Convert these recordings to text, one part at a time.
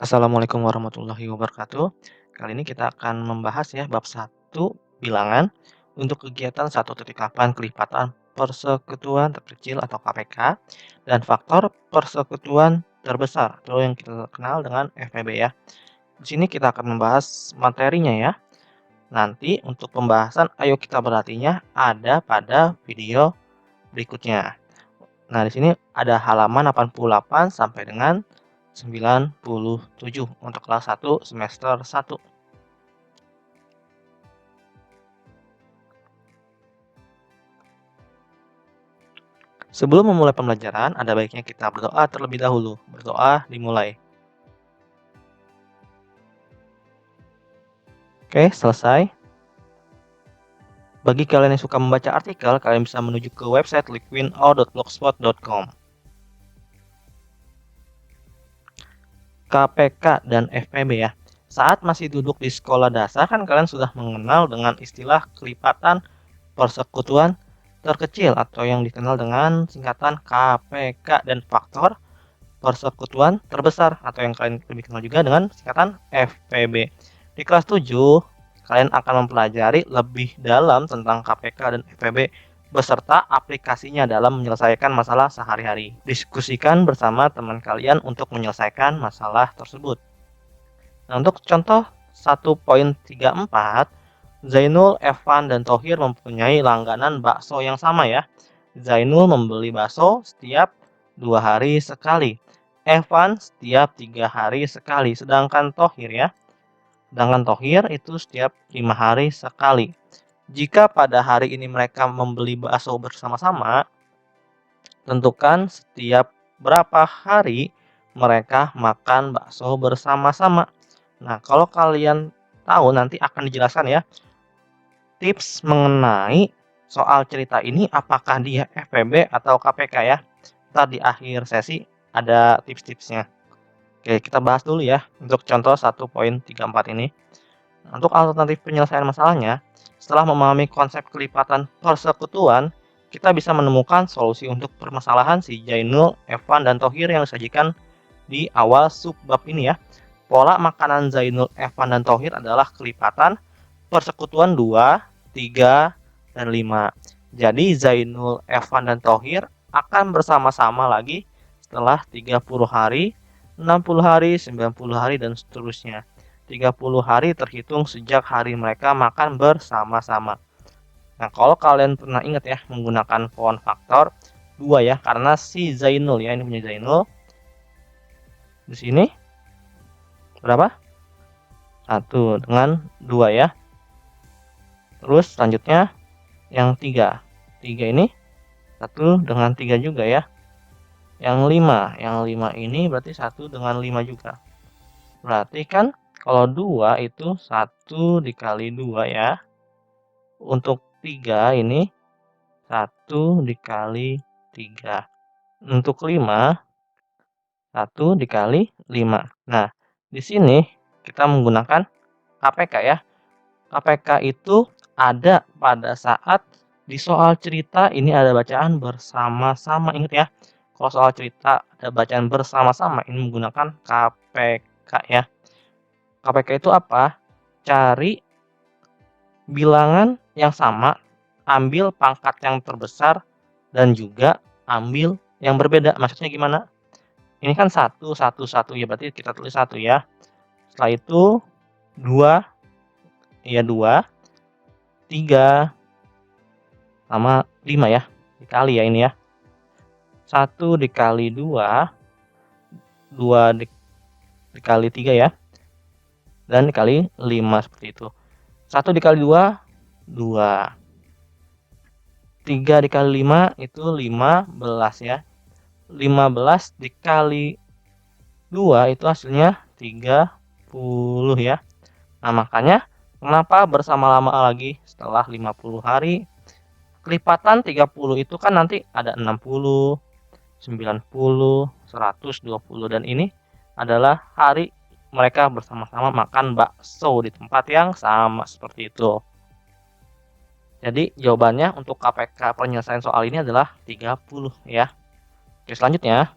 Assalamualaikum warahmatullahi wabarakatuh. Kali ini kita akan membahas ya bab satu bilangan untuk kegiatan 1.8 kelipatan persekutuan terkecil atau KPK dan faktor persekutuan terbesar atau yang kita kenal dengan FPB ya. Di sini kita akan membahas materinya ya. Nanti untuk pembahasan ayo kita berlatihnya ada pada video berikutnya. Nah, di sini ada halaman 88 sampai dengan 97 untuk kelas 1 semester 1. Sebelum memulai pembelajaran, ada baiknya kita berdoa terlebih dahulu. Berdoa dimulai. Oke, selesai. Bagi kalian yang suka membaca artikel, kalian bisa menuju ke website liquinout.blogspot.com. KPK dan FPB ya. Saat masih duduk di sekolah dasar kan kalian sudah mengenal dengan istilah kelipatan persekutuan terkecil atau yang dikenal dengan singkatan KPK dan faktor persekutuan terbesar atau yang kalian lebih kenal juga dengan singkatan FPB. Di kelas 7, kalian akan mempelajari lebih dalam tentang KPK dan FPB beserta aplikasinya dalam menyelesaikan masalah sehari-hari. Diskusikan bersama teman kalian untuk menyelesaikan masalah tersebut. Nah, untuk contoh 1.34, Zainul, Evan, dan Thohir mempunyai langganan bakso yang sama ya. Zainul membeli bakso setiap 2 hari sekali. Evan setiap 3 hari sekali. Sedangkan Thohir itu setiap 5 hari sekali. Jika pada hari ini mereka membeli bakso bersama-sama, tentukan setiap berapa hari mereka makan bakso bersama-sama. Nah, kalau kalian tahu nanti akan dijelaskan ya tips mengenai soal cerita ini apakah dia FPB atau KPK ya. Ntar di akhir sesi ada tips-tipsnya. Oke, kita bahas dulu ya untuk contoh 1.34 ini. Untuk alternatif penyelesaian masalahnya, setelah memahami konsep kelipatan persekutuan, kita bisa menemukan solusi untuk permasalahan si Jainul, Evan, dan Thohir yang disajikan di awal subbab ini ya. Pola makanan Zainul, Evan, dan Thohir adalah kelipatan persekutuan 2, 3, dan 5. Jadi Zainul, Evan, dan Thohir akan bersama-sama lagi setelah 30 hari, 60 hari, 90 hari, dan seterusnya. 30 hari terhitung sejak hari mereka makan bersama-sama. Nah, kalau kalian pernah ingat ya menggunakan pohon faktor 2 ya, karena si Zainul ya, ini punya Zainul. Di sini berapa? 1 dengan 2 ya. Terus selanjutnya yang 3. 3 ini 1 dengan 3 juga ya. Yang 5 ini berarti 1 dengan 5 juga. Berarti kan kalau 2 itu 1 dikali 2 ya. Untuk 3 ini 1 dikali 3. Untuk 5 1 dikali 5. Nah, di sini kita menggunakan KPK ya. KPK itu ada pada saat di soal cerita ini ada bacaan bersama-sama. Ingat ya, kalau soal cerita ada bacaan bersama-sama ini menggunakan KPK ya. KPK itu apa? Cari bilangan yang sama, ambil pangkat yang terbesar, dan juga ambil yang berbeda. Maksudnya gimana? Ini kan 1, 1, 1 ya, berarti kita tulis 1 ya. Setelah itu 2, ya 2, 3, sama 5 ya. Dikali ya ini ya. 1 dikali 2, 2 dikali 3 ya. Dan dikali 5 seperti itu. 1 dikali 2, 2. 3 dikali 5 itu 15 ya. 15 dikali 2 itu hasilnya 30 ya. Nah, makanya kenapa bersama-lama lagi setelah 50 hari? Kelipatan 30 itu kan nanti ada 60, 90, 120 dan ini adalah hari mereka bersama-sama makan bakso di tempat yang sama seperti itu. Jadi jawabannya untuk KPK penyelesaian soal ini adalah 30 ya. Oke, selanjutnya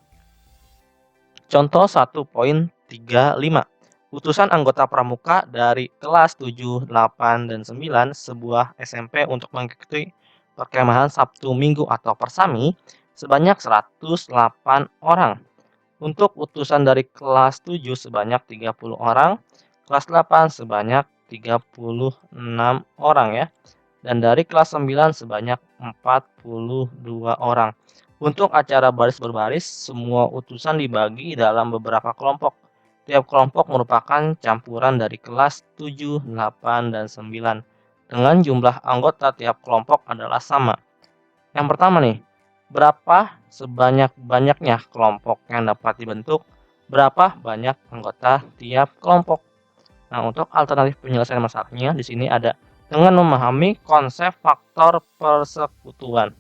contoh 1.35 35. Utusan anggota pramuka dari kelas 7, 8, dan 9 sebuah SMP untuk mengikuti perkemahan Sabtu Minggu atau Persami sebanyak 108 orang. Untuk utusan dari kelas 7 sebanyak 30 orang, kelas 8 sebanyak 36 orang ya. Dan dari kelas 9 sebanyak 42 orang. Untuk acara baris berbaris, semua utusan dibagi dalam beberapa kelompok. Tiap kelompok merupakan campuran dari kelas 7, 8, dan 9. Dengan jumlah anggota tiap kelompok adalah sama. Yang pertama nih, berapa sebanyak-banyaknya kelompok yang dapat dibentuk? Berapa banyak anggota tiap kelompok? Nah, untuk alternatif penyelesaian masalahnya di sini ada dengan memahami konsep faktor persekutuan.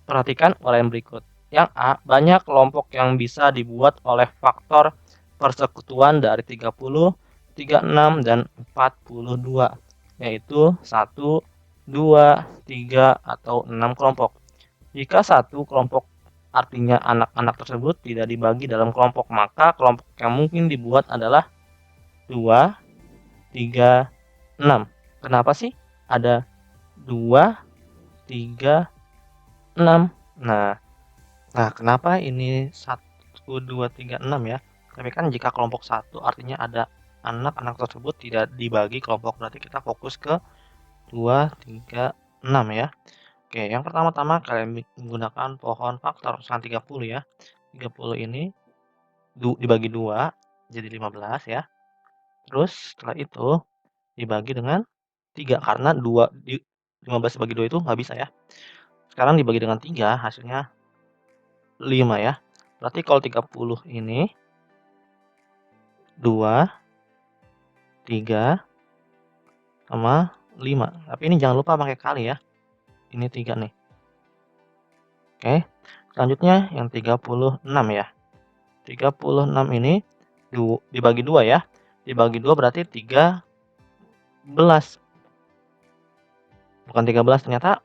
Perhatikan uraian berikut. Yang A, banyak kelompok yang bisa dibuat oleh faktor persekutuan dari 30, 36, dan 42, yaitu 1, 2, 3, atau 6 kelompok. Jika satu kelompok artinya anak-anak tersebut tidak dibagi dalam kelompok, maka kelompok yang mungkin dibuat adalah 2, 3, 6. Kenapa sih ada 2, 3, 6? Nah, kenapa ini 1, 2, 3, 6 ya? Tapi kan jika kelompok 1 artinya ada anak-anak tersebut tidak dibagi kelompok, berarti kita fokus ke 2, 3, 6 ya. Oke, yang pertama-tama kalian menggunakan pohon faktor urusan 30 ya. 30 ini dibagi 2 jadi 15 ya. Terus setelah itu dibagi dengan 3 karena 15 dibagi 2 itu nggak bisa ya. Sekarang dibagi dengan 3 hasilnya 5 ya. Berarti kalau 30 ini 2, 3, sama 5. Tapi ini jangan lupa pakai kali ya. Ini 3 nih. Oke. Selanjutnya yang 36 ya. 36 ini dibagi 2 ya. Dibagi 2 berarti 13. Bukan 13 ternyata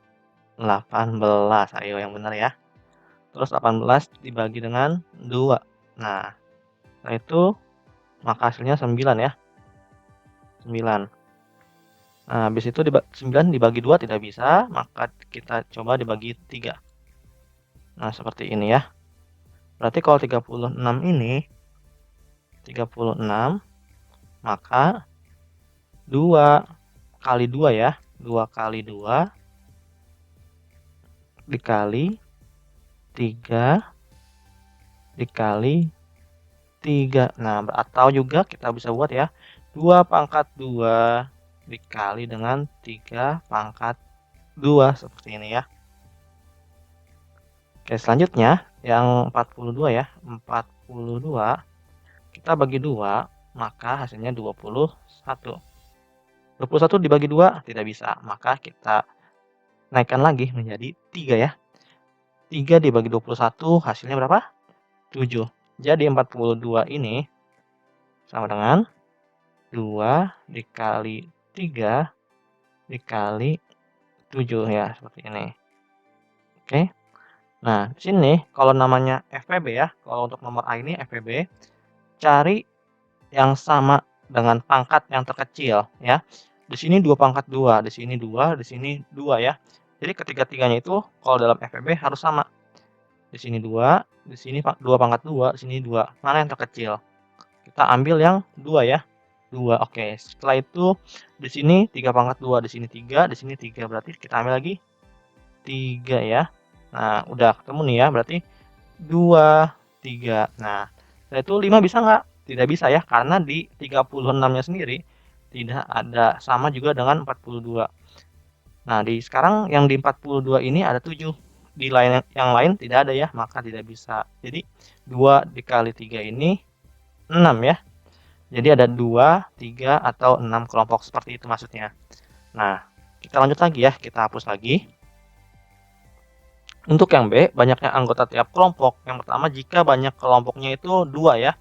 18. Ayo yang benar ya. Terus 18 dibagi dengan 2. Nah, setelah itu maka hasilnya 9 ya. 9. Nah, habis itu 9 dibagi 2 tidak bisa, maka kita coba dibagi 3. Nah, seperti ini ya. Berarti kalau 36 ini 36 maka 2 kali 2 ya. 2 kali 2 dikali 3 dikali 3. Nah, atau juga kita bisa buat ya. 2 pangkat 2 dikali dengan 3 pangkat 2 seperti ini ya. Oke, selanjutnya yang 42 ya. 42 kita bagi 2 maka hasilnya 21. 21 dibagi 2 tidak bisa, maka kita naikkan lagi menjadi 3 ya. 3 dibagi 21 hasilnya berapa? 7. Jadi 42 ini sama dengan 2 dikali 3 dikali 7 ya, seperti ini. Oke. Nah, di sini kalau namanya FPB ya, kalau untuk nomor A ini FPB, cari yang sama dengan pangkat yang terkecil ya. Di sini 2 pangkat 2, di sini 2, di sini 2 ya. Jadi ketiga-tiganya itu kalau dalam FPB harus sama. Di sini 2, di sini 2 pangkat 2, di sini 2. Mana yang terkecil? Kita ambil yang 2 ya. 2. Oke. Setelah itu di sini 3 pangkat 2, di sini 3, di sini 3. Berarti kita ambil lagi 3 ya. Nah, udah ketemu nih ya. Berarti 2, 3. Nah, setelah itu 5 bisa nggak? Tidak bisa ya, karena di 36-nya sendiri tidak ada sama juga dengan 42. Nah, sekarang yang di 42 ini ada 7. Di yang lain tidak ada ya, maka tidak bisa. Jadi 2 dikali 3 ini 6 ya. Jadi ada 2, 3, atau 6 kelompok seperti itu maksudnya. Nah, kita lanjut lagi ya, kita hapus lagi. Untuk yang B, banyaknya anggota tiap kelompok. Yang pertama, jika banyak kelompoknya itu 2 ya,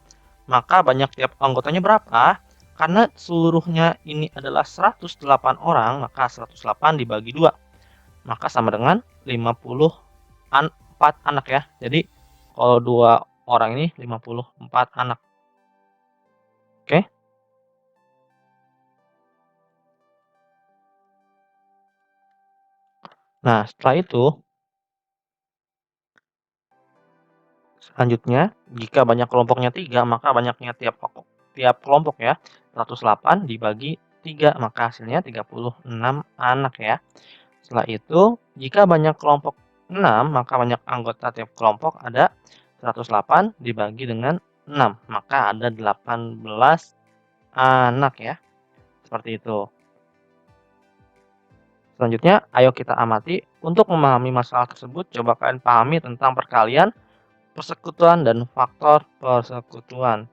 maka banyak tiap anggotanya berapa? Karena seluruhnya ini adalah 108 orang, maka 108 dibagi 2. Maka sama dengan 54 anak ya. Jadi kalau 2 orang ini 54 anak. Nah, setelah itu, selanjutnya, jika banyak kelompoknya 3, maka banyaknya tiap kelompok ya. 108 dibagi 3, maka hasilnya 36 anak ya. Setelah itu, jika banyak kelompok 6, maka banyak anggota tiap kelompok ada 108 dibagi dengan 6, maka ada 18 anak ya. Seperti itu. Selanjutnya, ayo kita amati. Untuk memahami masalah tersebut, coba kalian pahami tentang perkalian, persekutuan, dan faktor persekutuan.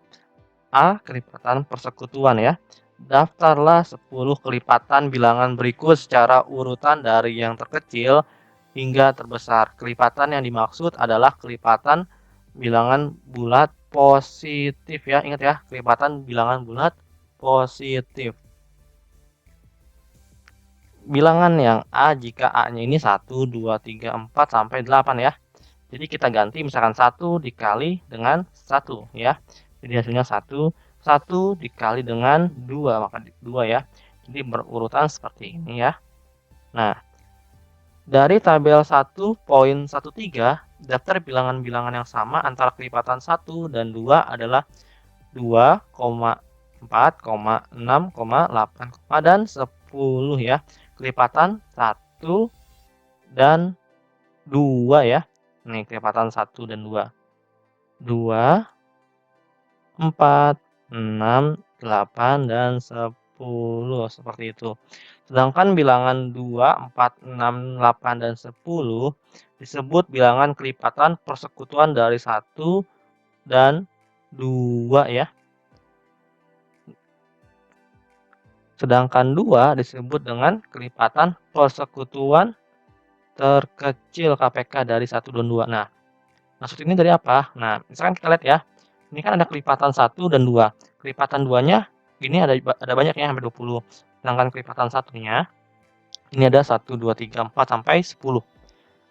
A. Kelipatan persekutuan ya. Daftarlah 10 kelipatan bilangan berikut secara urutan dari yang terkecil hingga terbesar. Kelipatan yang dimaksud adalah kelipatan bilangan bulat positif ya. Ingat ya, kelipatan bilangan bulat positif. Bilangan yang A jika A-nya ini 1, 2, 3, 4, sampai 8 ya. Jadi kita ganti misalkan 1 dikali dengan 1 ya. Jadi hasilnya 1, 1 dikali dengan 2, maka 2 ya. Jadi berurutan seperti ini ya. Nah, dari tabel 1.13, daftar bilangan-bilangan yang sama antara kelipatan 1 dan 2 adalah 2, 4, 6, 8, dan 10 ya. Kelipatan 1 dan 2 ya. Nih kelipatan 1 dan 2. 2, 4, 6, 8, dan 10 seperti itu. Sedangkan bilangan 2, 4, 6, 8, dan 10 disebut bilangan kelipatan persekutuan dari 1 dan 2 ya. Sedangkan 2 disebut dengan kelipatan persekutuan terkecil KPK dari 1 dan 2. Nah, maksud ini dari apa? Nah, misalkan kita lihat ya. Ini kan ada kelipatan 1 dan 2. Kelipatan 2-nya ini ada banyak ya, sampai 20. Sedangkan kelipatan 1-nya ini ada 1, 2, 3, 4, sampai 10.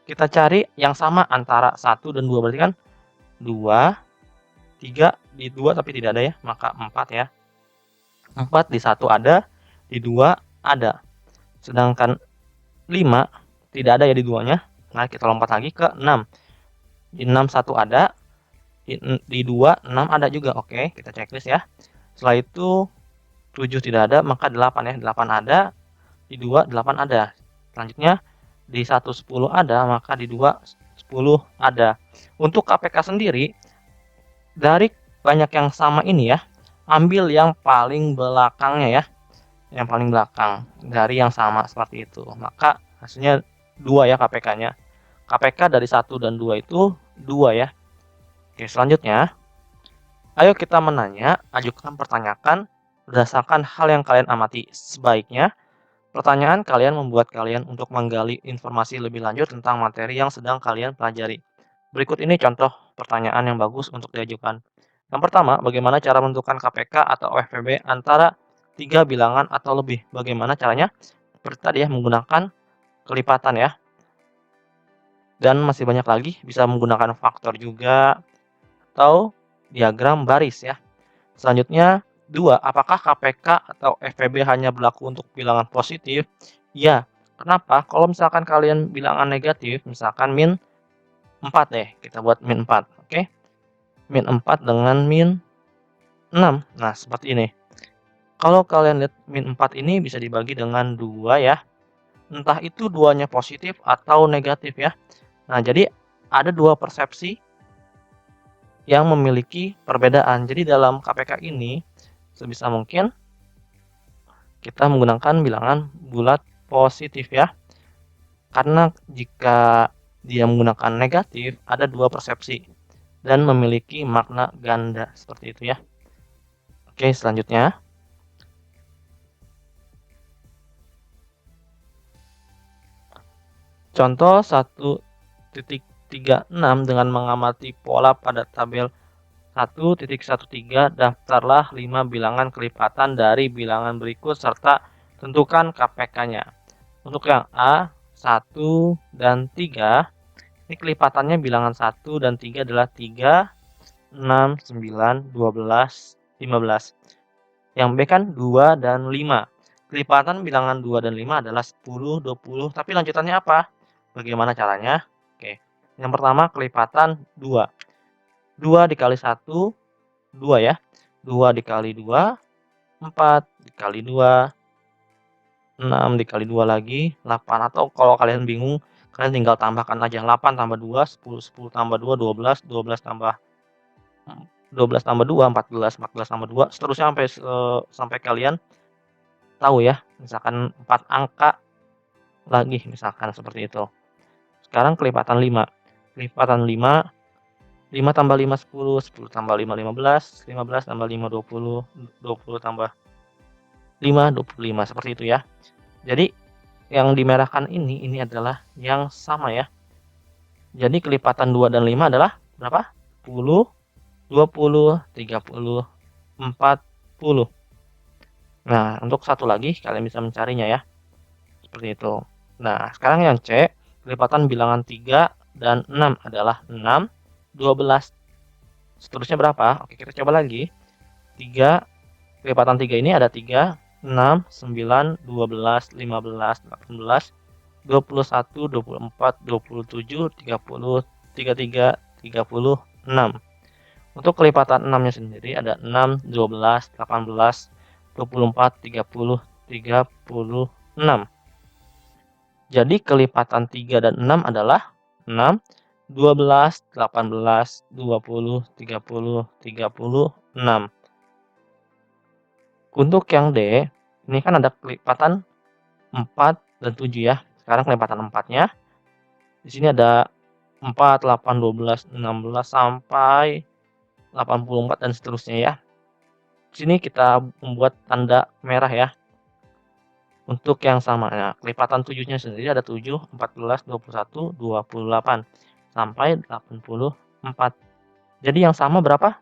Kita cari yang sama antara 1 dan 2. Berarti kan 2, 3 di 2 tapi tidak ada ya, maka 4 ya. 4 di 1 ada, di 2 ada. Sedangkan 5 tidak ada ya di 2-nya. Nah, kita lompat lagi ke 6. Di 6 1 ada, di 2 6 ada juga. Oke, kita checklist ya. Setelah itu 7 tidak ada, maka 8 ya. 8 ada, di 2 8 ada. Selanjutnya di 1 10 ada, maka di 2 10 ada. Untuk KPK sendiri, dari banyak yang sama ini ya, ambil yang paling belakangnya ya. Yang paling belakang dari yang sama seperti itu. Maka hasilnya 2 ya KPK-nya. KPK dari 1 dan 2 itu 2 ya. Oke, selanjutnya ayo kita ajukan pertanyaan berdasarkan hal yang kalian amati. Sebaiknya pertanyaan kalian membuat kalian untuk menggali informasi lebih lanjut tentang materi yang sedang kalian pelajari. Berikut ini contoh pertanyaan yang bagus untuk diajukan. Yang pertama, bagaimana cara menentukan KPK atau FPB antara 3 bilangan atau lebih? Bagaimana caranya? Seperti tadi ya, menggunakan kelipatan ya. Dan masih banyak lagi, bisa menggunakan faktor juga atau diagram baris ya. Selanjutnya, 2. Apakah KPK atau FPB hanya berlaku untuk bilangan positif? Ya. Kenapa? Kalau misalkan kalian bilangan negatif, misalkan min 4 deh, kita buat min 4, oke? Min 4 dengan min 6. Nah, seperti ini. Kalau kalian lihat min 4 ini bisa dibagi dengan 2 ya. Entah itu duanya positif atau negatif ya. Nah, jadi ada dua persepsi yang memiliki perbedaan. Jadi dalam KPK ini, sebisa mungkin kita menggunakan bilangan bulat positif ya. Karena jika dia menggunakan negatif, ada dua persepsi dan memiliki makna ganda seperti itu ya. Oke, selanjutnya. Contoh 1.36 dengan mengamati pola pada tabel 1.13, daftarlah 5 bilangan kelipatan dari bilangan berikut serta tentukan KPK-nya. Untuk yang A, 1 dan 3, ini kelipatannya bilangan 1 dan 3 adalah 3, 6, 9, 12, 15. Yang B kan 2 dan 5. Kelipatan bilangan 2 dan 5 adalah 10, 20, tapi lanjutannya apa? Bagaimana caranya? Oke, yang pertama kelipatan 2. 2 dikali 1, 2 ya. 2 dikali 2, 4 dikali 2, 6 dikali 2 lagi, 8. Atau kalau kalian bingung, kalian tinggal tambahkan aja 8 tambah 2, 10, 10 tambah 2, 12, 12 tambah 12 tambah 2, 14, 14 tambah 2, seterusnya sampai kalian tahu ya. Misalkan 4 angka lagi, misalkan seperti itu. Sekarang kelipatan 5. Kelipatan 5, 5 tambah 5 10, 10 tambah 5 15, 15 tambah 5 20, 20 tambah 5 25, seperti itu ya. Jadi yang dimerahkan ini adalah yang sama ya. Jadi kelipatan 2 dan 5 adalah berapa? 10, 20, 30, 40. Nah, untuk satu lagi kalian bisa mencarinya ya. Seperti itu. Nah, sekarang yang C, kelipatan bilangan 3 dan 6 adalah 6, 12. Seterusnya berapa? Oke, kita coba lagi. 3, kelipatan 3 ini ada 3, 6, 9, 12, 15, 18, 21, 24, 27, 30, 33, 36. Untuk kelipatan 6-nya sendiri ada 6, 12, 18, 24, 30, 36. Jadi kelipatan 3 dan 6 adalah 6, 12, 18, 20, 30, 36. Untuk yang D, ini kan ada kelipatan 4 dan 7 ya. Sekarang kelipatan 4-nya. Di sini ada 4, 8, 12, 16 sampai 84 dan seterusnya ya. Di sini kita membuat tanda merah ya. Untuk yang sama, nah kelipatan 7-nya sendiri ada 7, 14, 21, 28 sampai 84. Jadi yang sama berapa?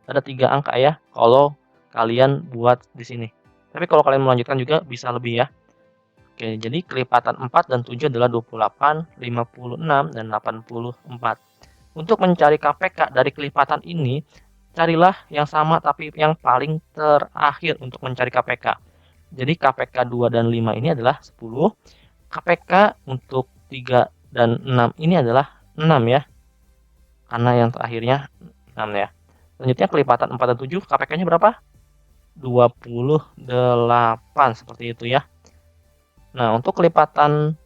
Ada 3 angka ya kalau kalian buat di sini. Tapi kalau kalian melanjutkan juga bisa lebih ya. Oke, jadi kelipatan 4 dan 7 adalah 28, 56, dan 84. Untuk mencari KPK dari kelipatan ini, carilah yang sama tapi yang paling terakhir untuk mencari KPK. Jadi KPK 2 dan 5 ini adalah 10. KPK untuk 3 dan 6 ini adalah 6 ya. Karena yang terakhirnya 6 ya. Selanjutnya kelipatan 4 dan 7, KPK-nya berapa? 28, seperti itu ya. Nah, untuk kelipatan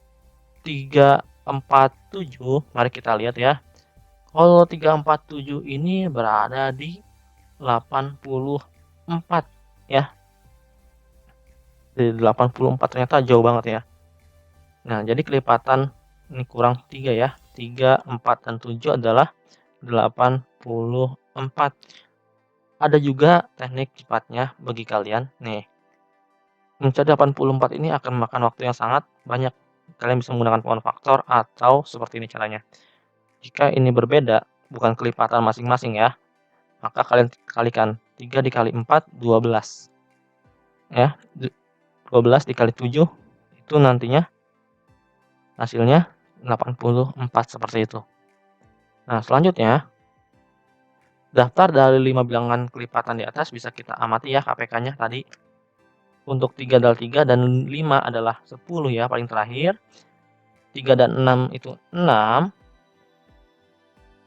3, 4, 7, mari kita lihat ya. Kalau 3, 4, 7 ini berada di 84 ya. Di 84 ternyata jauh banget ya. Nah, jadi kelipatan ini kurang 3 ya. 3, 4, dan 7 adalah 84. Ada juga teknik cepatnya bagi kalian. Nih, mencari 84 ini akan memakan waktu yang sangat banyak. Kalian bisa menggunakan pohon faktor atau seperti ini caranya. Jika ini berbeda, bukan kelipatan masing-masing ya, maka kalian kalikan 3 dikali 4, 12. Ya, 12 dikali 7, itu nantinya hasilnya 84 seperti itu. Nah, selanjutnya, daftar dari 5 bilangan kelipatan di atas bisa kita amati ya KPK-nya tadi. Untuk 3 adalah 3 dan 5 adalah 10 ya paling terakhir. 3 dan 6 itu 6,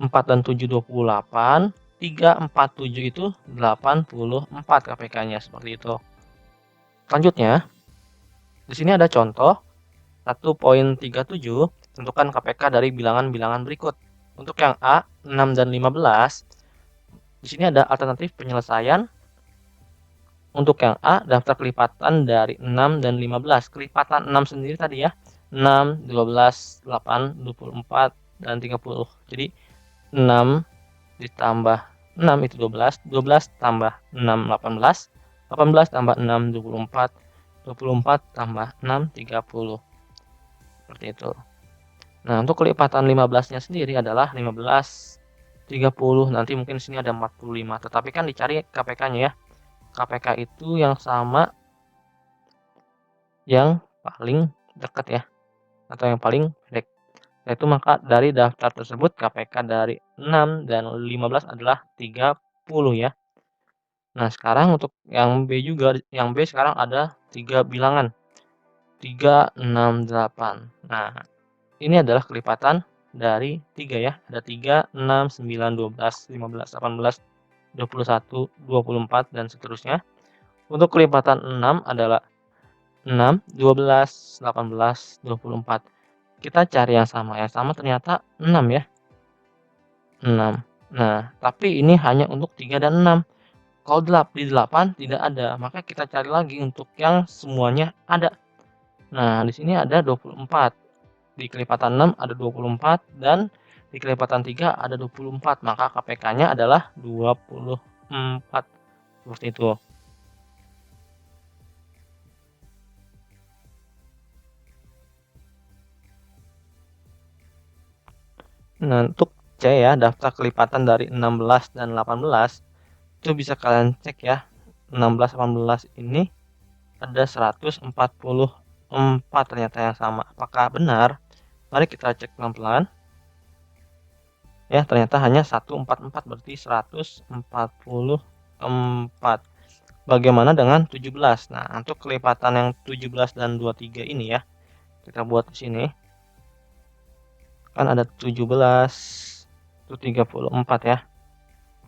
4 dan 7 28, 3, 4, 7 itu 84 KPK-nya seperti itu. Selanjutnya, di sini ada contoh 1.37, tentukan KPK dari bilangan-bilangan berikut. Untuk yang A, 6 dan 15, di sini ada alternatif penyelesaian. Untuk yang A, daftar kelipatan dari 6 dan 15. Kelipatan 6 sendiri tadi ya, 6, 12, 8, 24, dan 30. Jadi 6 ditambah 6 itu 12, 12 tambah 6, 18, 18 tambah 6, 24, 24 tambah 6, 30. Seperti itu. Nah, untuk kelipatan 15-nya sendiri adalah 15, 30, nanti mungkin sini ada 45. Tetapi kan dicari KPK-nya ya. KPK itu yang sama yang paling dekat ya, atau yang paling pendek. Yaitu maka dari daftar tersebut KPK dari 6 dan 15 adalah 30 ya. Nah, sekarang untuk yang B juga, yang B sekarang ada 3 bilangan. 3, 6, 8. Nah, ini adalah kelipatan dari 3 ya. Ada 3, 6, 9, 12, 15, 18, 21, 24, dan seterusnya. Untuk kelipatan 6 adalah 6, 12, 18, 24. Kita cari yang sama. Yang sama ternyata 6 ya. 6. Nah, tapi ini hanya untuk 3 dan 6. Kalau di 8 tidak ada, maka kita cari lagi untuk yang semuanya ada. Nah, di sini ada 24. Di kelipatan 6 ada 24 dan di kelipatan 3 ada 24. Maka KPK-nya adalah 24. Seperti itu. Nah, untuk C ya, daftar kelipatan dari 16 dan 18 itu bisa kalian cek ya. 16 18 ini ada 144 ternyata yang sama. Apakah benar? Mari kita cek pelan-pelan. Ya, ternyata hanya 144 berarti 144. Bagaimana dengan 17? Nah, untuk kelipatan yang 17 dan 23 ini ya, kita buat di sini. Kan ada 17, itu 34 ya.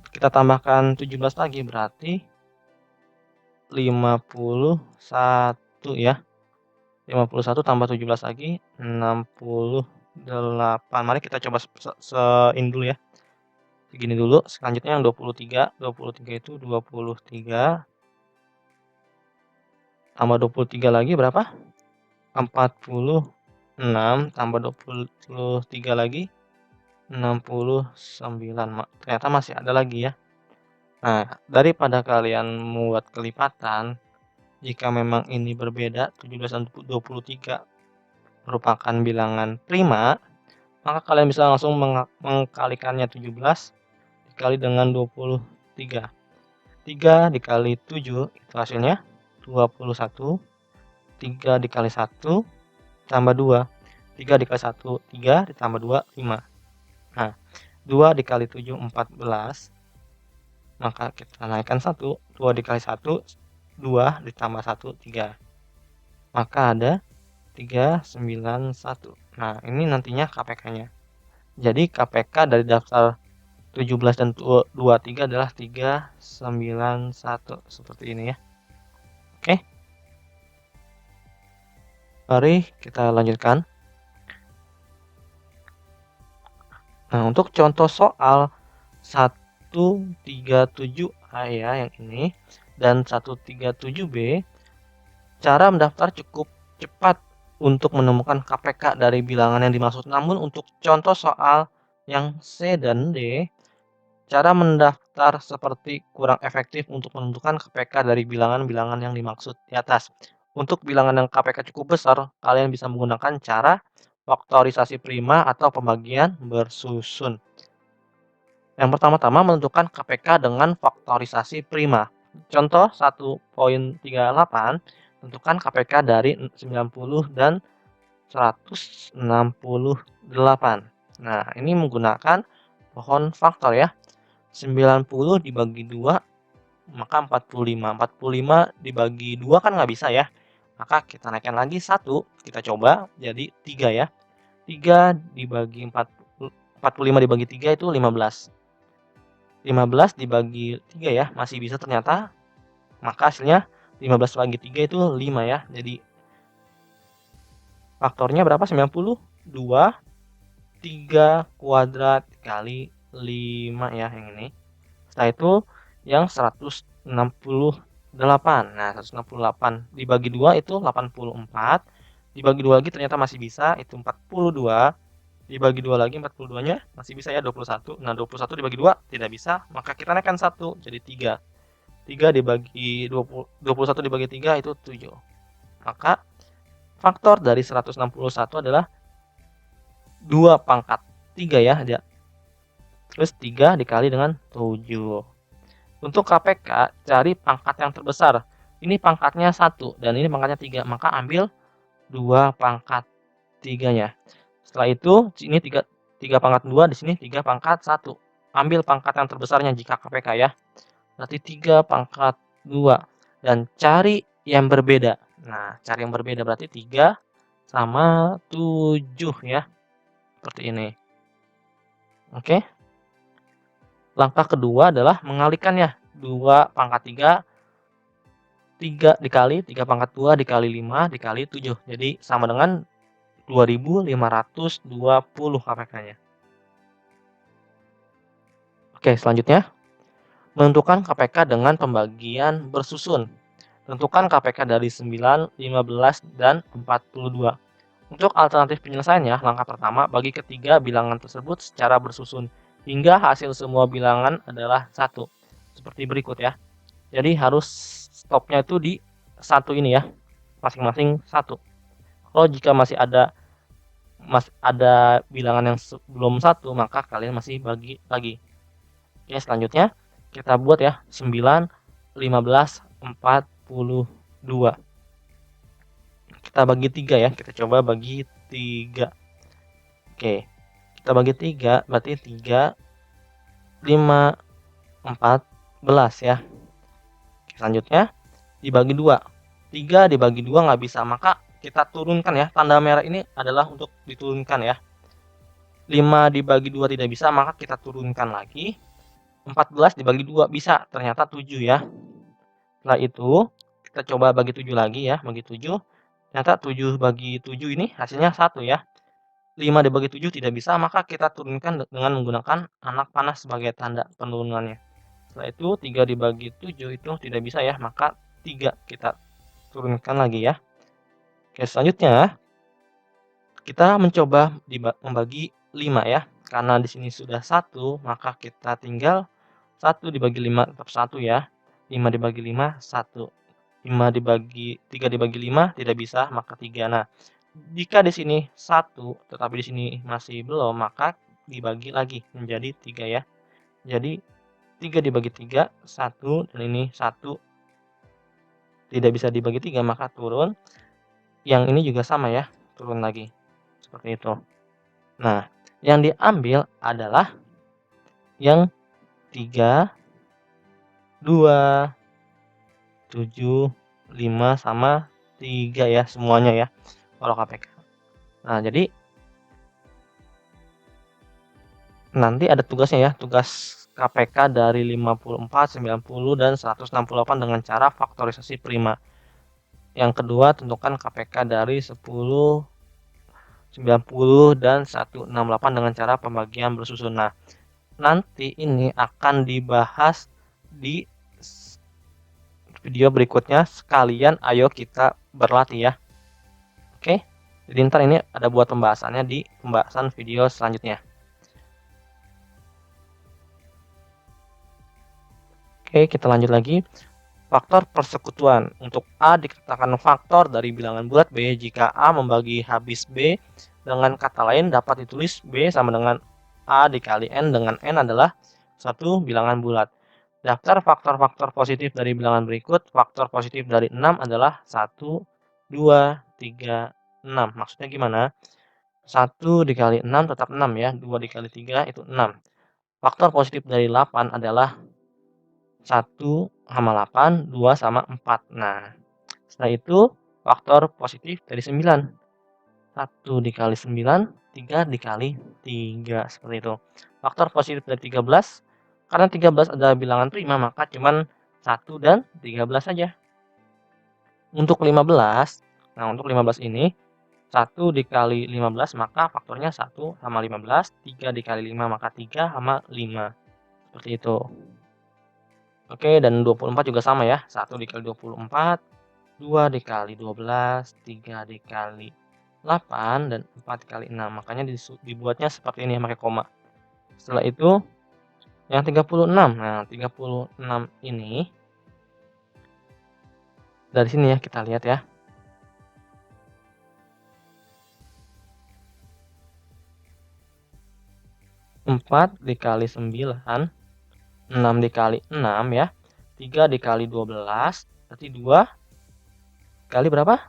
Kita tambahkan 17 lagi berarti 51 ya. 51 tambah 17 lagi 68. Mari kita coba sein dulu ya. Segini dulu. Selanjutnya yang 23. 23 itu 23 tambah 23 lagi berapa? 46 tambah 23 lagi 69. Ternyata masih ada lagi ya. Nah, daripada kalian membuat kelipatan, jika memang ini berbeda 17 dan 23 merupakan bilangan prima, maka kalian bisa langsung mengkalikannya 17 dikali dengan 23. 3 dikali 7 itu hasilnya 21. 3 dikali 1 tambah 2. 3 dikali 1 3 ditambah 2 5. Nah, 2 dikali 7 14. Maka kita naikkan 1. 2 dikali 1 2 ditambah 1 3. Maka ada 391. Nah, ini nantinya KPK-nya. Jadi KPK dari daftar 17 dan 23 adalah 391 seperti ini ya. Oke. Mari kita lanjutkan. Nah, untuk contoh soal 137A ya yang ini dan 137B, cara mendaftar cukup cepat untuk menemukan KPK dari bilangan yang dimaksud. Namun untuk contoh soal yang C dan D, cara mendaftar seperti kurang efektif untuk menentukan KPK dari bilangan-bilangan yang dimaksud di atas. Untuk bilangan yang KPK cukup besar, kalian bisa menggunakan cara faktorisasi prima atau pembagian bersusun. Yang pertama-tama menentukan KPK dengan faktorisasi prima. Contoh 1.38, tentukan KPK dari 90 dan 168. Nah, ini menggunakan pohon faktor ya. 90 dibagi 2 maka 45. 45 dibagi 2 kan nggak bisa ya. Maka kita naikkan lagi 1, kita coba jadi 3 ya. 3 dibagi 45 dibagi 3 itu 15. 15 dibagi 3 ya, masih bisa ternyata. Maka hasilnya 15 bagi 3 itu 5 ya. Jadi faktornya berapa? 90, 2, 3 kuadrat kali 5 ya yang ini. Setelah itu yang 168. Nah, 168 dibagi 2 itu 84. Dibagi 2 lagi ternyata masih bisa, itu 42. Dibagi 2 lagi 42-nya masih bisa ya 21. Nah, 21 dibagi 2 tidak bisa, maka kita naikkan 1 jadi 3. 3 dibagi 20, 21 dibagi 3 itu 7. Maka faktor dari 161 adalah 2 pangkat 3 ya, terus 3 dikali dengan 7. Untuk KPK, cari pangkat yang terbesar. Ini pangkatnya 1 dan ini pangkatnya 3, maka ambil 2 pangkat 3-nya. Setelah itu, ini 3 pangkat 2, di sini 3 pangkat 1. Ambil pangkat yang terbesarnya jika KPK ya. Berarti 3 pangkat 2 dan cari yang berbeda. Nah, cari yang berbeda berarti 3 sama 7 ya. seperti ini. Oke. Langkah kedua adalah mengalikannya. 2 pangkat 3 dikali 3 pangkat 2 dikali 5 dikali 7. Jadi sama dengan 2520 KPK-nya. Oke, selanjutnya menentukan KPK dengan pembagian bersusun. Tentukan KPK dari 9, 15, dan 42. Untuk alternatif penyelesaiannya, langkah pertama, bagi ketiga bilangan tersebut secara bersusun hingga hasil semua bilangan adalah 1. Seperti berikut ya. Jadi harus stopnya itu di 1 ini ya, masing-masing 1. Kalau jika masih ada bilangan yang belum 1, maka kalian masih bagi lagi. Oke, selanjutnya kita buat ya, 9, 15, 42. Kita bagi 3 ya, kita coba bagi 3. Oke, kita bagi 3, berarti 3, 5, 14 ya. Oke, selanjutnya dibagi 2. 3 dibagi 2 nggak bisa, maka kita turunkan ya, tanda merah ini adalah untuk diturunkan ya. 5 dibagi 2 tidak bisa, maka kita turunkan lagi. 14 dibagi 2 bisa, ternyata 7 ya. Setelah itu kita coba bagi 7 lagi ya, bagi 7. Ternyata 7 bagi 7 ini hasilnya 1 ya. 5 dibagi 7 tidak bisa, maka kita turunkan dengan menggunakan anak panah sebagai tanda penurunannya. Setelah itu 3 dibagi 7 itu tidak bisa ya, maka 3 kita turunkan lagi ya. Oke, selanjutnya kita mencoba membagi 5 ya. Karena di sini sudah 1, maka kita tinggal 1 dibagi 5 tetap 1 ya. 5 dibagi 5 1. 5 dibagi 3 dibagi 5 tidak bisa, maka 3. Nah, jika di sini 1 tetapi di sini masih belum, maka dibagi lagi menjadi 3 ya. Jadi 3 dibagi 3 1, dan ini 1 tidak bisa dibagi 3, maka turun. Yang ini juga sama ya, turun lagi. Seperti itu. Nah, yang diambil adalah yang 3, 2, 7, 5, sama 3 ya, semuanya ya, kalau KPK. Nah, jadi nanti ada tugasnya ya, tugas KPK dari 54, 90, dan 168 dengan cara faktorisasi prima. Yang kedua, tentukan KPK dari 10, 90, dan 168 dengan cara pembagian bersusun. Nah, nanti ini akan dibahas di video berikutnya. Sekalian ayo kita berlatih ya. Oke, jadi ntar ini ada buat pembahasannya di pembahasan video selanjutnya. Oke, kita lanjut lagi. Faktor persekutuan. Untuk A dikatakan faktor dari bilangan bulat B jika A membagi habis B. Dengan kata lain dapat ditulis B sama dengan A dikali N, dengan N adalah satu bilangan bulat. Daftar faktor-faktor positif dari bilangan berikut. Faktor positif dari 6 adalah 1, 2, 3, 6. Maksudnya gimana? 1 dikali 6 tetap 6 ya. 2 dikali 3 itu 6. Faktor positif dari 8 adalah 1 sama 8, 2 sama 4. Nah, setelah itu faktor positif dari 9. 1 dikali 9, 3 dikali 3. Seperti itu. Faktor positif dari 13. Karena 13 adalah bilangan prima, maka cuman 1 dan 13 saja. Untuk 15, nah untuk 15 ini 1 dikali 15 maka faktornya 1 sama 15, 3 dikali 5 maka 3 sama 5. Seperti itu. Oke, dan 24 juga sama ya. 1 dikali 24, 2 dikali 12, 3 dikali 8, dan 4 dikali 6. Makanya dibuatnya seperti ini pakai koma. Setelah itu yang 36. Nah, 36 ini dari sini ya kita lihat ya. 4 dikali 9, 6 dikali 6 ya. 3 dikali 12, berarti 2 kali berapa?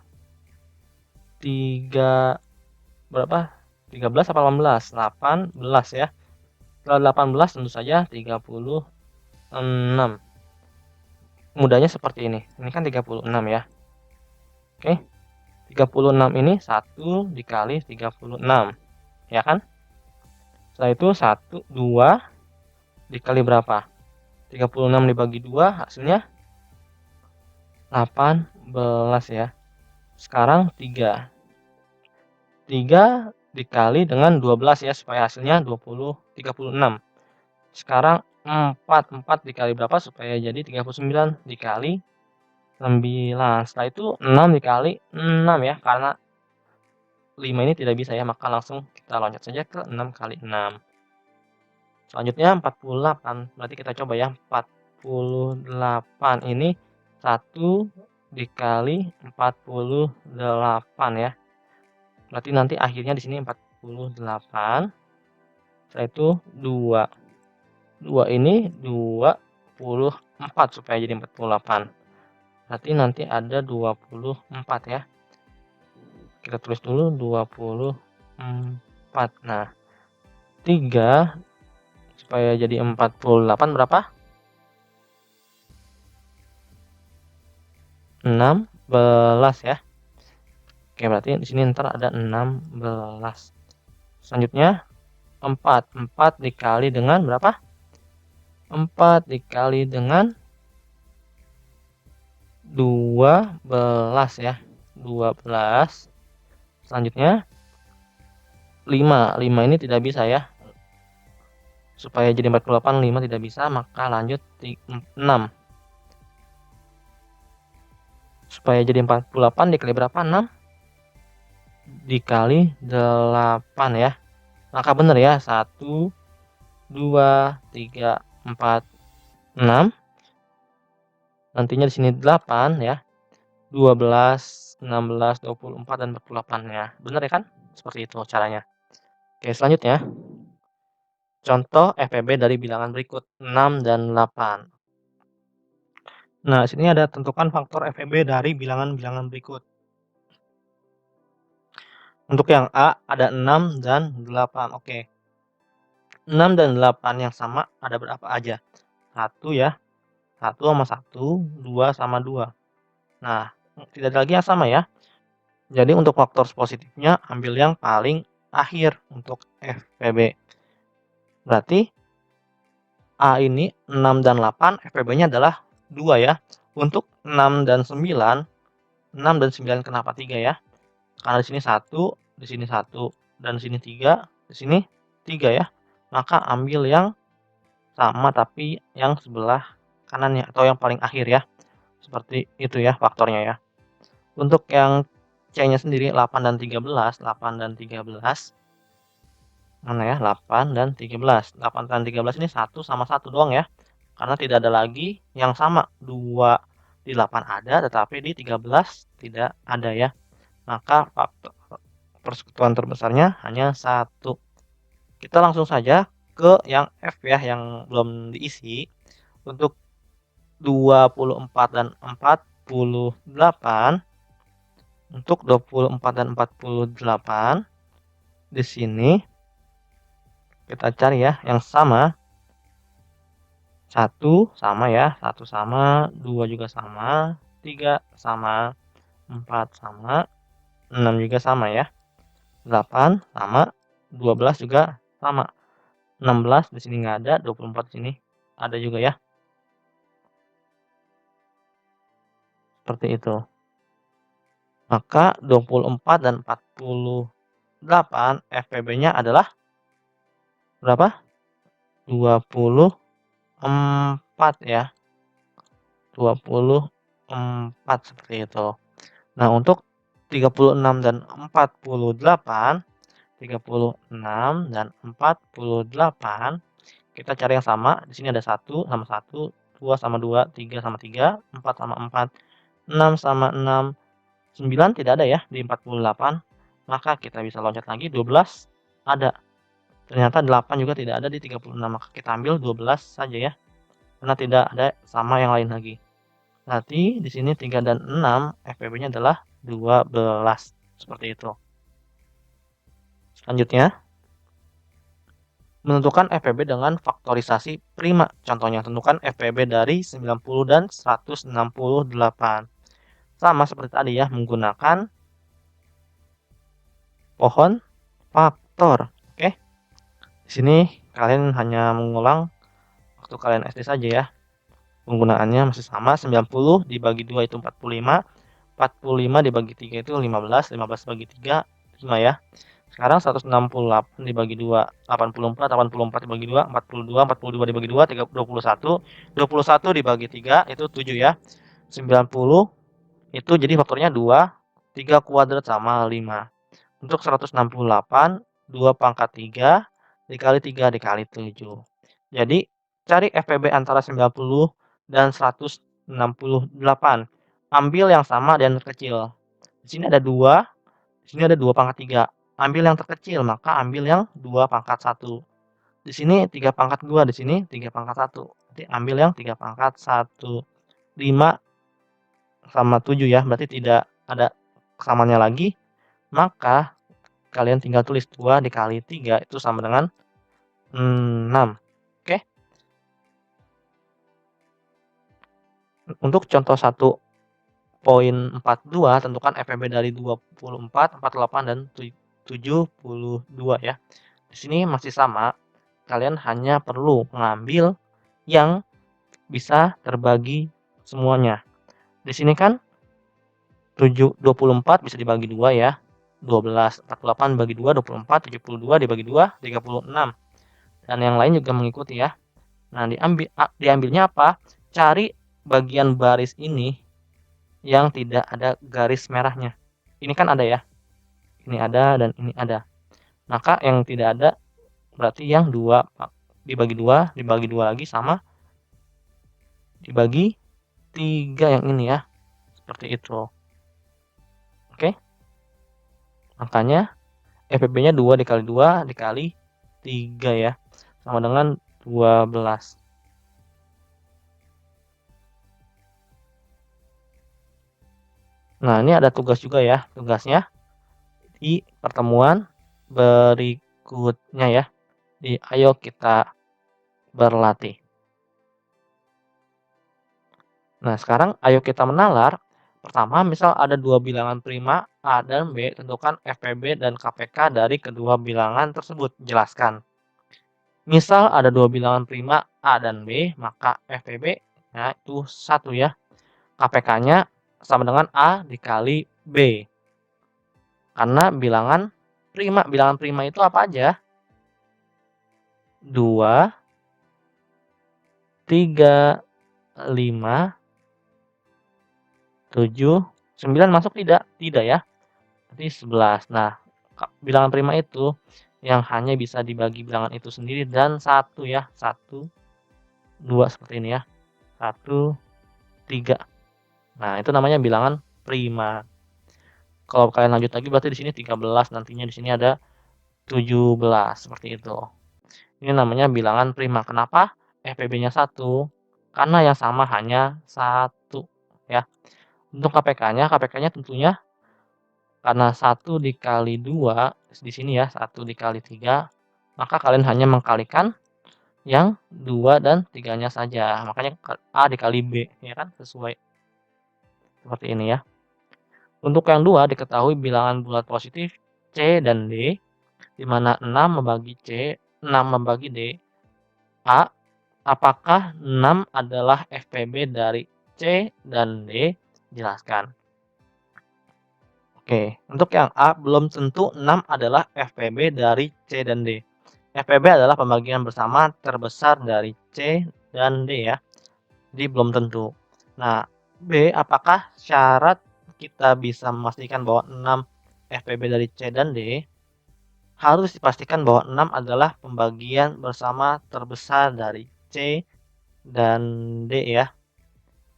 3 berapa? 13 apa 18? 18 ya. Setelah 18 tentu saja 36. Mudahnya seperti ini. Ini kan 36 ya. Oke. 36 ini 1 dikali 36. Ya kan? Setelah itu 1, 2 dikali berapa? 36 dibagi 2 hasilnya 18 ya. Sekarang 3 dikali dengan 12 ya, supaya hasilnya 36. Sekarang 4 dikali berapa supaya jadi 39 dikali 9. Setelah itu 6 dikali 6 ya, karena 5 ini tidak bisa ya, maka langsung kita loncat saja ke 6 kali 6. Selanjutnya 48, berarti kita coba ya, 48 ini 1 dikali 48 ya. Berarti nanti akhirnya di sini 48. Setelah itu 2. 2 ini 24 supaya jadi 48. Berarti nanti ada 24 ya. Kita tulis dulu 24. Nah, 3 supaya jadi 48 berapa? 16 ya. Oke, berarti di sini ntar ada 16. Selanjutnya 4 dikali dengan berapa? 4 dikali dengan 12 ya. 12. Selanjutnya 5 ini tidak bisa ya. Supaya jadi 48, 5 tidak bisa, maka lanjut 6. Supaya jadi 48 dikali berapa? 6 dikali 8 ya. Maka benar ya, 1, 2, 3, 4, 6. Nantinya di sini 8 ya. 12, 16, 24 dan 48 ya. Benar ya kan? Seperti itu caranya. Oke, selanjutnya contoh FPB dari bilangan berikut 6 dan 8. Nah, sini ada tentukan faktor FPB dari bilangan-bilangan berikut. Untuk yang A ada 6 dan 8. Oke. 6 dan 8 yang sama ada berapa aja? 1 ya. 1 sama 1, 2 sama 2. Nah, tidak ada lagi yang sama ya. Jadi untuk faktor positifnya ambil yang paling akhir untuk FPB. Berarti A ini 6 dan 8 FPB-nya adalah 2 ya. Untuk 6 dan 9, 6 dan 9 kenapa 3 ya? Karena di sini 1, di sini 1, dan di sini 3, di sini 3 ya. Maka ambil yang sama tapi yang sebelah kanannya atau yang paling akhir ya. Seperti itu ya faktornya ya. Untuk yang C-nya sendiri 8 dan 13, 8 dan 13 mana ya? 8 dan 13. 8 dan 13 ini 1 sama 1 doang ya. Karena tidak ada lagi yang sama. 2 di 8 ada tetapi di 13 tidak ada ya. Maka faktor persekutuan terbesarnya hanya 1. Kita langsung saja ke yang F ya, yang belum diisi. Untuk 24 dan 48, untuk 24 dan 48 di sini kita cari ya yang sama. 1 sama ya, 1 sama, 2 juga sama, 3 sama, 4 sama, 6 juga sama ya. 8 sama, 12 juga sama. 16 di sini nggak ada, 24 di sini ada juga ya. Seperti itu. Maka 24 dan 48 FPB-nya adalah berapa? 24 ya. 24 seperti itu. Nah, untuk 36 dan 48, 36 dan 48 kita cari yang sama. Di sini ada 1 sama 1, 2 sama 2, 3 sama 3, 4 sama 4, 6 sama 6, 9 tidak ada ya di 48. Maka kita bisa loncat lagi 12 ada. Ternyata 8 juga tidak ada di 36, maka kita ambil 12 saja ya. Karena tidak ada sama yang lain lagi. Berarti di sini 3 dan 6 FPB-nya adalah 12. Seperti itu. Selanjutnya, menentukan FPB dengan faktorisasi prima. Contohnya, tentukan FPB dari 90 dan 168. Sama seperti tadi ya, menggunakan pohon faktor. Oke. Di sini kalian hanya mengulang waktu kalian SD saja ya. Penggunaannya masih sama, 90 dibagi 2 itu 45, 45 dibagi 3 itu 15, 15 bagi 3, 5 ya. Sekarang 168 dibagi 2, 84, 84 dibagi 2, 42, 42 dibagi 2, 21, 21 dibagi 3 itu 7 ya. 90 itu jadi faktornya 2, 3 kuadrat sama 5. Untuk 168, 2 pangkat 3 dikali 3 dikali 7. Jadi, cari FPB antara 90 dan 168. Ambil yang sama dan terkecil. Di sini ada 2, di sini ada 2 pangkat 3. Ambil yang terkecil, maka ambil yang 2 pangkat 1. Di sini 3 pangkat 2, di sini 3 pangkat 1. Jadi ambil yang 3 pangkat 1. 5 sama 7 ya, berarti tidak ada kesamaannya lagi. Maka kalian tinggal tulis 2 dikali 3 itu sama dengan 6. Oke. Untuk contoh 1.42 tentukan FPB dari 24, 48 dan 72 ya. Di sini masih sama, kalian hanya perlu mengambil yang bisa terbagi semuanya. Di sini kan 24 bisa dibagi 2 ya. 12, 48 bagi 2, 24, 72 dibagi 2, 36. Dan yang lain juga mengikuti ya. Nah, diambilnya apa? Cari bagian baris ini yang tidak ada garis merahnya. Ini kan ada ya. Ini ada dan ini ada. Maka yang tidak ada berarti yang 2 dibagi 2, dibagi 2 lagi sama dibagi 3 yang ini ya. Seperti itu. Oke. Makanya FPB-nya 2 dikali 2 dikali 3 ya. Sama dengan 12. Nah, ini ada tugas juga ya. Tugasnya di pertemuan berikutnya ya. Ayo kita berlatih. Nah, sekarang ayo kita menalar. Pertama, misal ada dua bilangan prima A dan B, tentukan FPB dan KPK dari kedua bilangan tersebut. Jelaskan. Misal ada dua bilangan prima A dan B, maka FPB-nya itu 1 ya. KPK-nya sama dengan A dikali B. Karena bilangan prima itu apa aja? 2, 3, 5, 7, 9 masuk tidak? Tidak ya. Berarti 11. Nah, bilangan prima itu yang hanya bisa dibagi bilangan itu sendiri dan 1 ya. 1, 2 seperti ini ya. 1, 3. Nah, itu namanya bilangan prima. Kalau kalian lanjut lagi berarti di sini 13, nantinya di sini ada 17 seperti itu. Ini namanya bilangan prima. Kenapa? FPB-nya 1. Karena yang sama hanya 1 ya. Untuk KPK-nya tentunya karena 1 dikali 2 di sini ya, 1 dikali 3, maka kalian hanya mengkalikan yang 2 dan 3-nya saja. Makanya A dikali B ya kan, sesuai seperti ini ya. Untuk yang 2 diketahui bilangan bulat positif C dan D, di mana 6 membagi C, 6 membagi D. A, apakah 6 adalah FPB dari C dan D? Jelaskan. Oke, untuk yang A, belum tentu 6 adalah FPB dari C dan D. FPB adalah pembagian bersama terbesar dari C dan D ya. Jadi belum tentu. Nah, B, apakah syarat kita bisa memastikan bahwa 6 FPB dari C dan D? Harus dipastikan bahwa 6 adalah pembagian bersama terbesar dari C dan D ya.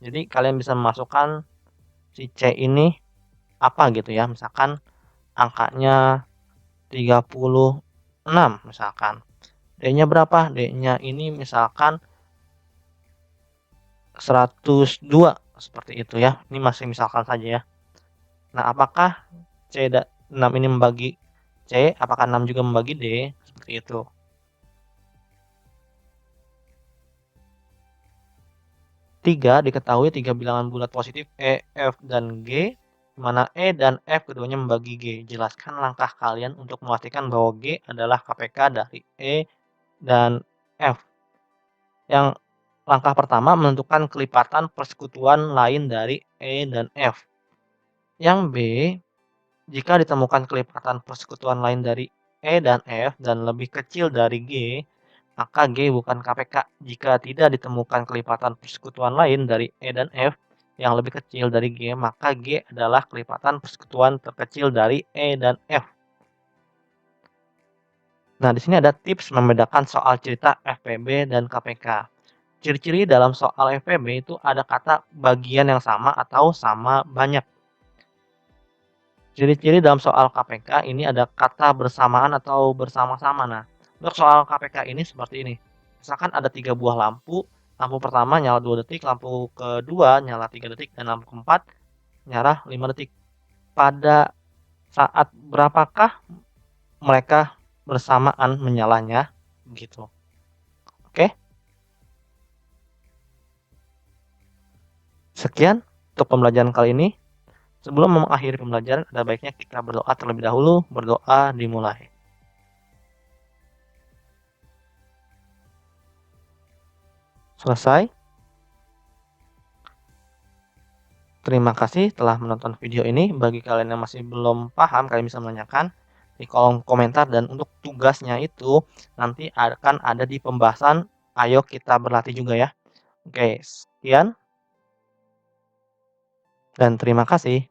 Jadi kalian bisa memasukkan si C ini apa gitu ya. Misalkan angkanya 36 misalkan. D-nya berapa? D-nya ini misalkan 102 seperti itu ya. Ini masih misalkan saja ya. Nah, apakah 6 ini membagi C? Apakah 6 juga membagi D? Seperti itu. Diketahui 3 bilangan bulat positif E, F, dan G, di mana E dan F keduanya membagi G. Jelaskan langkah kalian untuk memastikan bahwa G adalah KPK dari E dan F. Yang langkah pertama menentukan kelipatan persekutuan lain dari E dan F. Yang B, jika ditemukan kelipatan persekutuan lain dari E dan F dan lebih kecil dari G, maka G bukan KPK. Jika tidak ditemukan kelipatan persekutuan lain dari E dan F yang lebih kecil dari G, maka G adalah kelipatan persekutuan terkecil dari E dan F. Nah, di sini ada tips membedakan soal cerita FPB dan KPK. Ciri-ciri dalam soal FPB itu ada kata bagian yang sama atau sama banyak. Ciri-ciri dalam soal KPK ini ada kata bersamaan atau bersama-sama. Nah, untuk soal KPK ini seperti ini. Misalkan ada 3 buah lampu, lampu pertama nyala 2 detik, lampu kedua nyala 3 detik, dan lampu keempat nyala 5 detik. Pada saat berapakah mereka bersamaan menyalanya? Gitu. Oke, sekian untuk pembelajaran kali ini. Sebelum mengakhiri pembelajaran, ada baiknya kita berdoa terlebih dahulu. Berdoa dimulai. Selesai. Terima kasih telah menonton video ini. Bagi kalian yang masih belum paham, kalian bisa menanyakan di kolom komentar. Dan untuk tugasnya itu nanti akan ada di pembahasan. Ayo kita berlatih juga ya. Oke, sekian dan terima kasih.